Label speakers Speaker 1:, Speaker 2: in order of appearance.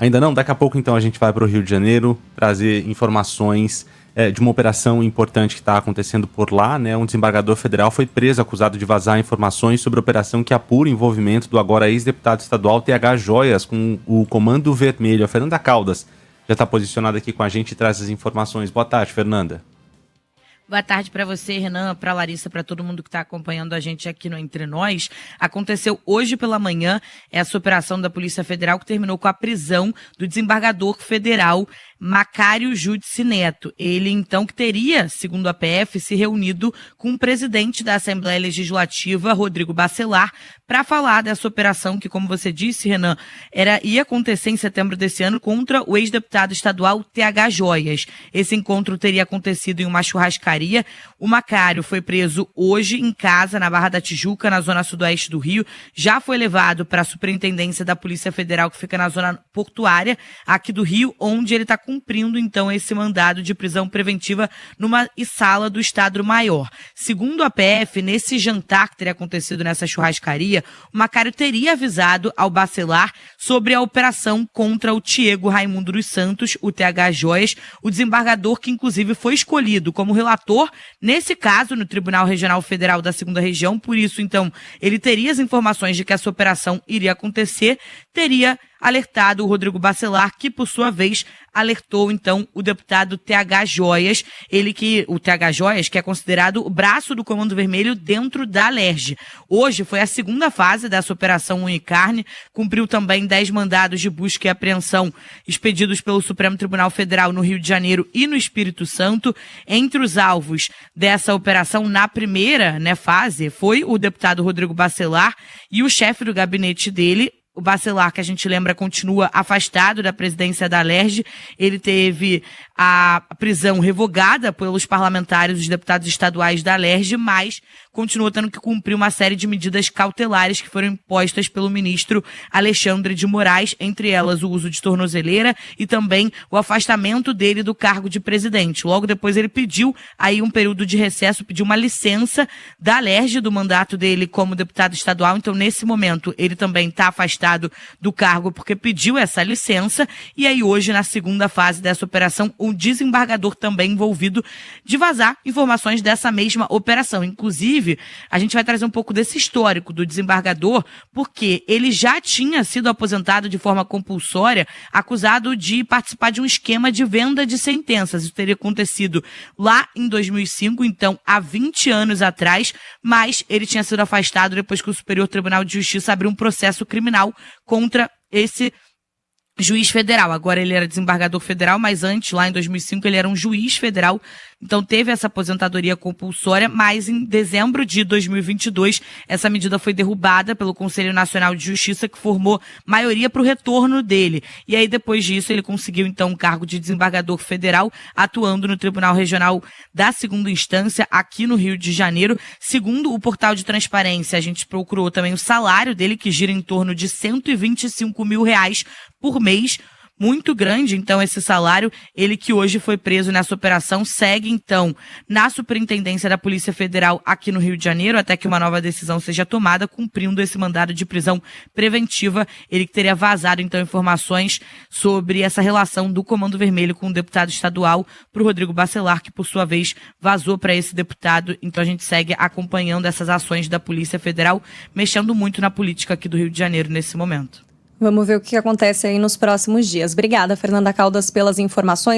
Speaker 1: Ainda não? Daqui a pouco, então, a gente vai para o Rio de Janeiro trazer informações de uma operação importante que está acontecendo por lá, né? Um desembargador federal foi preso acusado de vazar informações sobre a operação que apura o envolvimento do agora ex-deputado estadual TH Joias com o Comando Vermelho. A Fernanda Caldas já está posicionada aqui com a gente e traz as informações. Boa tarde, Fernanda.
Speaker 2: Boa tarde para você, Renan, para Larissa, para todo mundo que está acompanhando a gente aqui no Entre Nós. Aconteceu hoje pela manhã essa operação da Polícia Federal que terminou com a prisão do desembargador federal Macário Júdice Neto. Ele, então, que teria, segundo a PF, se reunido com o presidente da Assembleia Legislativa, Rodrigo Bacelar, para falar dessa operação que, como você disse, Renan, ia acontecer em setembro desse ano contra o ex-deputado estadual TH Joias. Esse encontro teria acontecido em uma churrascaria. O Macário foi preso hoje em casa, na Barra da Tijuca, na zona sudoeste do Rio. Já foi levado para a Superintendência da Polícia Federal, que fica na zona portuária aqui do Rio, onde ele está cumprindo, então, esse mandado de prisão preventiva numa sala do Estado Maior. Segundo a PF, nesse jantar que teria acontecido nessa churrascaria, o Macário teria avisado ao Bacelar sobre a operação contra o Tiago Raimundo dos Santos, o TH Joias, o desembargador que, inclusive, foi escolhido como relator, nesse caso, no Tribunal Regional Federal da 2ª Região. Por isso, então, ele teria as informações de que essa operação iria acontecer, teria alertado o Rodrigo Bacelar, que, por sua vez, alertou, então, o deputado TH Joias, o TH Joias, que é considerado o braço do Comando Vermelho dentro da Alerj. Hoje foi a segunda fase dessa operação Unicarne, cumpriu também 10 mandados de busca e apreensão expedidos pelo Supremo Tribunal Federal no Rio de Janeiro e no Espírito Santo. Entre os alvos dessa operação, na primeira fase, foi o deputado Rodrigo Bacelar e o chefe do gabinete dele. O Bacelar, que a gente lembra, continua afastado da presidência da Alerj. Ele teve a prisão revogada pelos parlamentares, os deputados estaduais da Alerj, mas continua tendo que cumprir uma série de medidas cautelares que foram impostas pelo ministro Alexandre de Moraes, entre elas o uso de tornozeleira e também o afastamento dele do cargo de presidente. Logo depois ele pediu aí um período de recesso, pediu uma licença da Alerj do mandato dele como deputado estadual. Então, nesse momento, ele também está afastado do cargo porque pediu essa licença. E aí hoje, na segunda fase dessa operação, o desembargador também envolvido de vazar informações dessa mesma operação. Inclusive, a gente vai trazer um pouco desse histórico do desembargador, porque ele já tinha sido aposentado de forma compulsória, acusado de participar de um esquema de venda de sentenças. Isso teria acontecido lá em 2005, então há 20 anos atrás, mas ele tinha sido afastado depois que o Superior Tribunal de Justiça abriu um processo criminal contra esse juiz federal. Agora ele era desembargador federal, mas antes, lá em 2005, ele era um juiz federal. Então teve essa aposentadoria compulsória, mas em dezembro de 2022, essa medida foi derrubada pelo Conselho Nacional de Justiça, que formou maioria para o retorno dele. E aí, depois disso, ele conseguiu, então, um cargo de desembargador federal, atuando no Tribunal Regional da 2ª Instância, aqui no Rio de Janeiro. Segundo o portal de transparência, a gente procurou também o salário dele, que gira em torno de R$125 mil por mês. Muito grande, então, esse salário. Ele que hoje foi preso nessa operação segue, então, na Superintendência da Polícia Federal aqui no Rio de Janeiro, até que uma nova decisão seja tomada, cumprindo esse mandado de prisão preventiva. Ele que teria vazado, então, informações sobre essa relação do Comando Vermelho com o deputado estadual para o Rodrigo Bacelar, que, por sua vez, vazou para esse deputado. Então, a gente segue acompanhando essas ações da Polícia Federal, mexendo muito na política aqui do Rio de Janeiro nesse momento.
Speaker 3: Vamos ver o que acontece aí nos próximos dias. Obrigada, Fernanda Caldas, pelas informações.